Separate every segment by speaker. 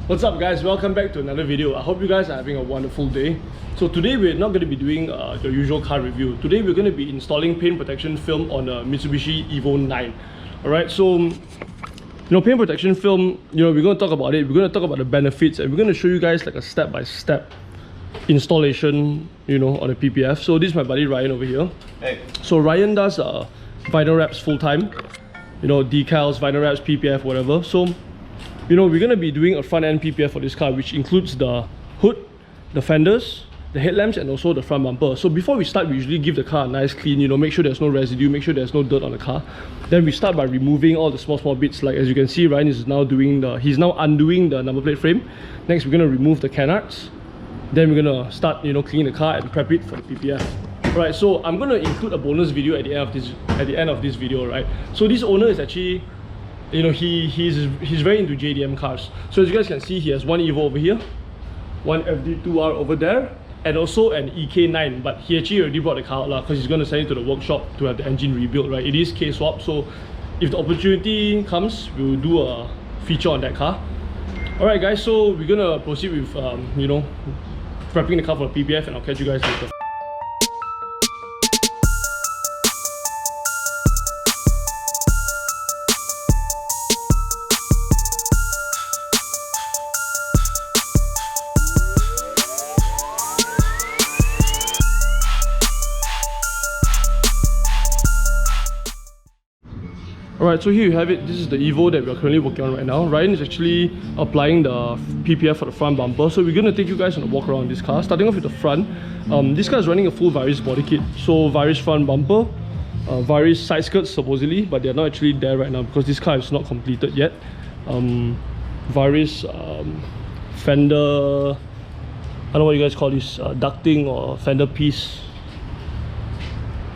Speaker 1: What's up guys, welcome back to another video. I hope you guys are having a wonderful day. So today we're not going to be doing the usual car review. Today we're going to be installing paint protection film on a Mitsubishi Evo 9. Alright, so paint protection film, we're going to talk about it. We're going to talk about the benefits, and we're going to show you guys like a step-by-step installation, on the PPF. So this is my buddy Ryan over here.
Speaker 2: Hey.
Speaker 1: So Ryan does vinyl wraps full-time, decals, vinyl wraps, PPF, whatever. So we're going to be doing a front end PPF for this car, which includes the hood, the fenders, the headlamps, and also the front bumper. So before we start, we usually give the car a nice clean, make sure there's no residue, make sure there's no dirt on the car. Then we start by removing all the small bits. Like as you can see, Ryan is now he's now undoing the number plate frame. Next, we're going to remove the canards. Then we're going to start, cleaning the car and prep it for the PPF. Alright, so I'm going to include a bonus video at the end of this video, right? So this owner is actually, he's very into JDM cars. So as you guys can see, he has one Evo over here, one Fd2R over there, and also an EK9. But he actually already brought the car out because he's going to send it to the workshop to have the engine rebuilt, right? It is K-swap, so if the opportunity comes, we'll do a feature on that car. Alright guys, so we're going to proceed with, prepping the car for the PPF, and I'll catch you guys later. Alright, so here you have it. This is the Evo that we're currently working on right now. Ryan is actually applying the PPF for the front bumper. So we're going to take you guys on a walk around this car. Starting off with the front. This car is running a full Varis body kit. So Varis front bumper, Varis side skirts supposedly, but they're not actually there right now because this car is not completed yet. Varis fender, I don't know what you guys call this, ducting or fender piece.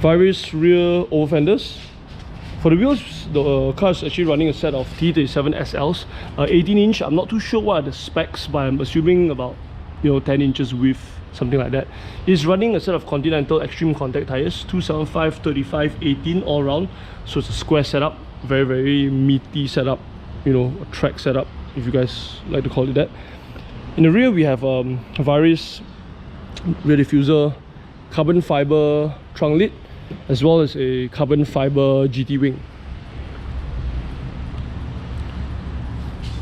Speaker 1: Varis rear over fenders. For the wheels, the car is actually running a set of T37 SLs, 18 inch. I'm not too sure what are the specs, but I'm assuming about 10 inches width, something like that. It's running a set of Continental Extreme Contact tires, 275, 35, 18 all round. So it's a square setup, very meaty setup, a track setup, if you guys like to call it that. In the rear, we have a Varis rear diffuser, carbon fiber trunk lid, as well as a carbon fiber GT wing.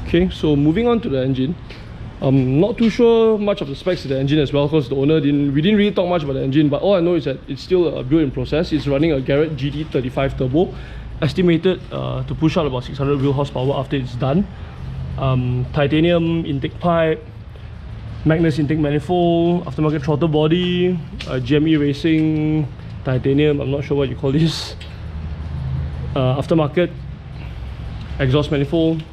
Speaker 1: Okay, so moving on to the engine. I'm not too sure much of the specs of the engine as well, because the owner we didn't really talk much about the engine, but all I know is that it's still a build in process. It's running a Garrett GT35 turbo, estimated to push out about 600 wheel horsepower after it's done. Titanium intake pipe, Magnus intake manifold, aftermarket throttle body, GME Racing titanium, I'm not sure what you call this, aftermarket exhaust manifold.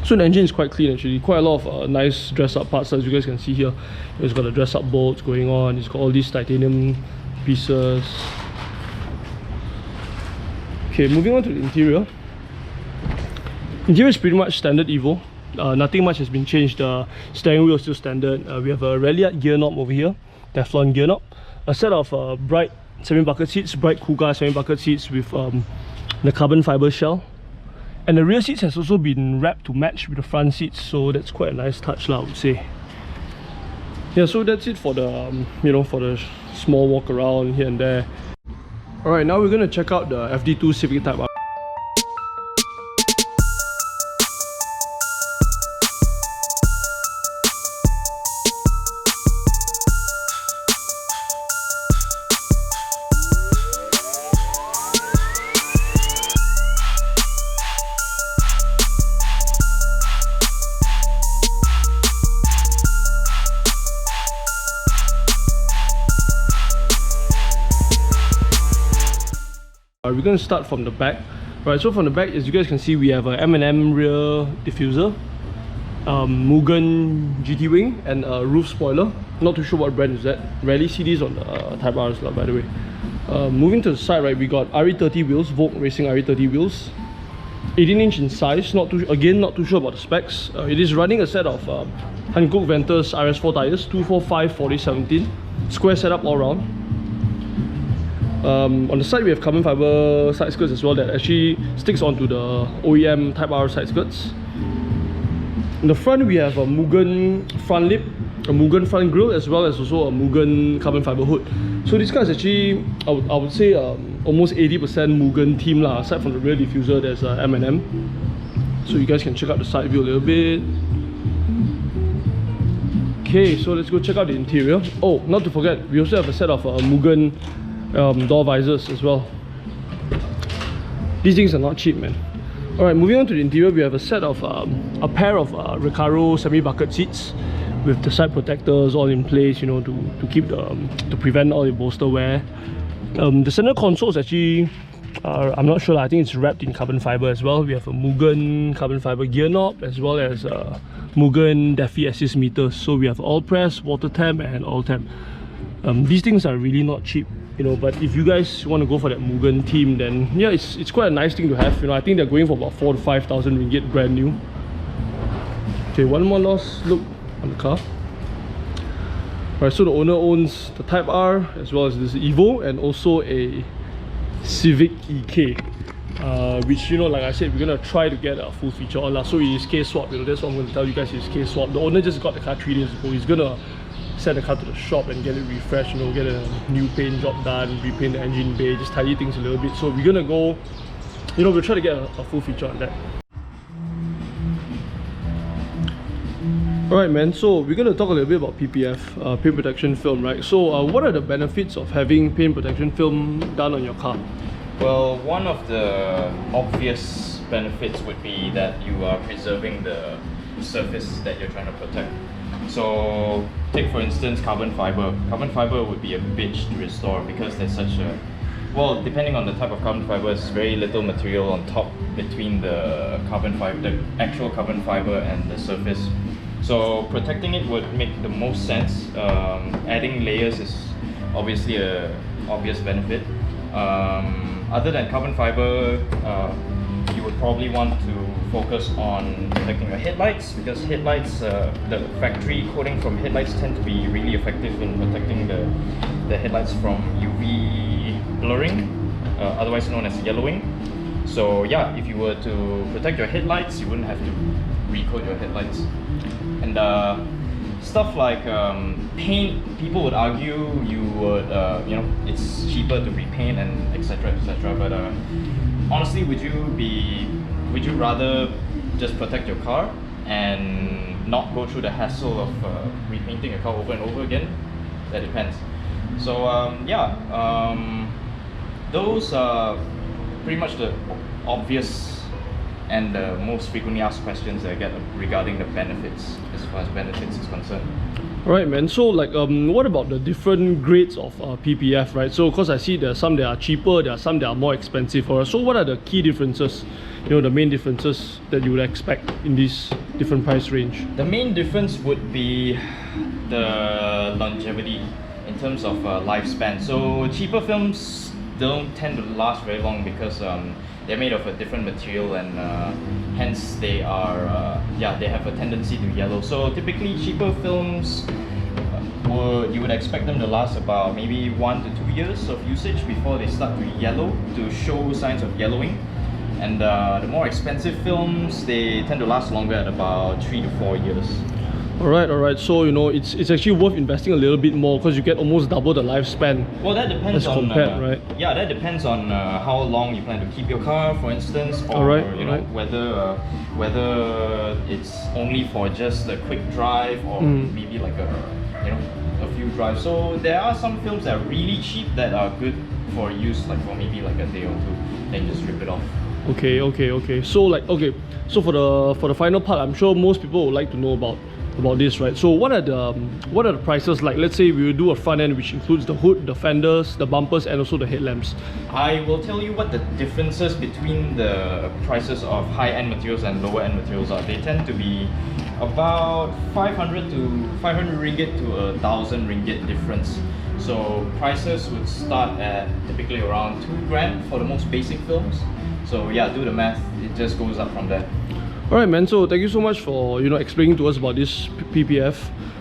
Speaker 1: So the engine is quite clean actually, quite a lot of nice dress up parts as you guys can see here. It's got the dress up bolts going on, it's got all these titanium pieces. Okay, moving on to the interior. Interior is pretty much standard Evo. Nothing much has been changed. The steering wheel is still standard. We have a Ralliart gear knob over here, Teflon gear knob. A set of bright semi-bucket seats, bright Kuga semi-bucket seats with the carbon fiber shell. And the rear seats has also been wrapped to match with the front seats, so that's quite a nice touch, I would say. Yeah, so that's it for the for the small walk around here and there. Alright, now we're going to check out the Fd2 Civic Type R. We're going to start from the back. Right, so from the back, as you guys can see, we have a M&M rear diffuser, Mugen GT wing, and a roof spoiler. Not too sure what brand is that. Rarely see these on the Type Rs, by the way. Moving to the side, right, we got RE30 wheels, Vogue Racing RE30 wheels, 18 inch in size. Not too sure about the specs. It is running a set of Hankook Ventus RS4 tires, 245 4017, square setup all round. On the side we have carbon fiber side skirts as well that actually sticks onto the OEM Type R side skirts. In the front, we have a Mugen front lip, a Mugen front grille, as well as also a Mugen carbon fiber hood. So this car is actually, I would say, almost 80% Mugen theme lah. Aside from the rear diffuser, there's a M&M. So you guys can check out the side view a little bit. Okay, so let's go check out the interior. Oh, not to forget, we also have a set of Mugen door visors as well. These things are not cheap, man. Alright, moving on to the interior, we have a set of a pair of Recaro semi-bucket seats with the side protectors all in place, you know, to keep to prevent all the bolster wear. The center console is actually, I'm not sure, I think it's wrapped in carbon fiber as well. We have a Mugen carbon fiber gear knob as well as Mugen Defi assist meters. So we have all press, water temp and all temp. These things are really not cheap, you know, but if you guys want to go for that Mugen theme, then yeah, it's quite a nice thing to have. You know, I think they're going for about 4,000 to 5,000 ringgit brand new. Okay, one more last look on the car. Alright, so the owner owns the Type R as well as this Evo and also a Civic EK, which, you know, like I said, we're gonna try to get a full feature on that. So it is case swap, you know, that's what I'm gonna tell you guys, is case swap. The owner just got the car 3 days ago. He's gonna send the car to the shop and get it refreshed, you know, get a new paint job done, repaint the engine bay, just tidy things a little bit. So we're gonna go, you know, we'll try to get a full feature on that. Alright, man, so we're going to talk a little bit about PPF, paint protection film, right? So what are the benefits of having paint protection film done on your car?
Speaker 2: Well, one of the obvious benefits would be that you are preserving the surface that you're trying to protect. So take for instance carbon fiber. Carbon fiber would be a bitch to restore because there's such a, well, depending on the type of carbon fiber, there's very little material on top between the carbon fiber, the actual carbon fiber and the surface. So protecting it would make the most sense. Adding layers is obviously a obvious benefit. Other than carbon fiber, you would probably want to focus on protecting your headlights, because headlights, the factory coating from headlights tend to be really effective in protecting the headlights from UV blurring, otherwise known as yellowing. So yeah, if you were to protect your headlights, you wouldn't have to recoat your headlights. And stuff like paint, people would argue you would, you know, it's cheaper to repaint and etc. etc. But honestly, would you rather just protect your car and not go through the hassle of repainting a car over and over again? That depends. So those are pretty much the obvious and the most frequently asked questions that I get regarding the benefits, as far as benefits is concerned.
Speaker 1: Alright, man, so like what about the different grades of PPF, right? So because I see there are some that are cheaper, there are some that are more expensive. So what are the key differences, you know, the main differences that you would expect in this different price range?
Speaker 2: The main difference would be the longevity in terms of lifespan. So cheaper films don't tend to last very long because they're made of a different material, and hence they are they have a tendency to yellow. So typically cheaper films you would expect them to last about maybe 1 to 2 years of usage before they start to yellow, to show signs of yellowing. And the more expensive films, they tend to last longer at about 3 to 4 years.
Speaker 1: Alright, so you know, it's actually worth investing a little bit more because you get almost double the lifespan.
Speaker 2: Well, that depends
Speaker 1: on right?
Speaker 2: Yeah, that depends on how long you plan to keep your car, for instance, or you know, whether it's only for just a quick drive or maybe like a few drives. So there are some films that are really cheap that are good for use, like for maybe like a day or two, then just rip it off.
Speaker 1: Okay. So for the final part, I'm sure most people would like to know about this, right? So what are the prices like? Let's say we will do a front end which includes the hood, the fenders, the bumpers, and also the headlamps. I
Speaker 2: will tell you what the differences between the prices of high-end materials and lower-end materials are. They tend to be about 500 ringgit to 1,000 ringgit difference. So prices would start at typically around 2 grand for the most basic films. So yeah, do the math, it just goes up from there.
Speaker 1: Alright, man, so thank you so much for, you know, explaining to us about this PPF.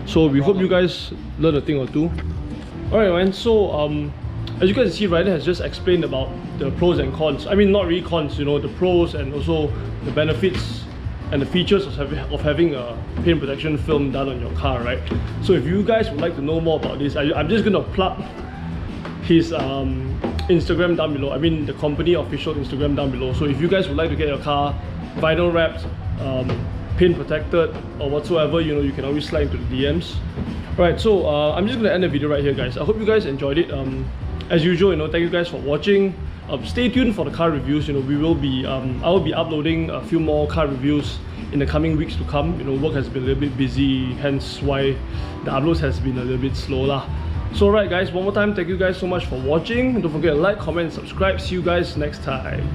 Speaker 1: So we hope you guys learn a thing or two. Alright, man, so as you guys see, Ryder has just explained about the pros and cons. I mean, not really cons, you know, the pros and also the benefits and the features of having a paint protection film done on your car, right? So if you guys would like to know more about this, I'm just gonna plug his Instagram down below. I mean the company official Instagram down below. So if you guys would like to get your car vinyl wrapped, paint protected or whatsoever, you know, you can always slide into the DMs. Alright, so I'm just gonna end the video right here, guys. I hope you guys enjoyed it. As usual, you know, thank you guys for watching. Stay tuned for the car reviews. You know, we will be I will be uploading a few more car reviews in the coming weeks to come. You know, work has been a little bit busy, hence why the uploads has been a little bit slow lah. So alright guys, one more time, thank you guys so much for watching. Don't forget to like, comment, and subscribe. See you guys next time.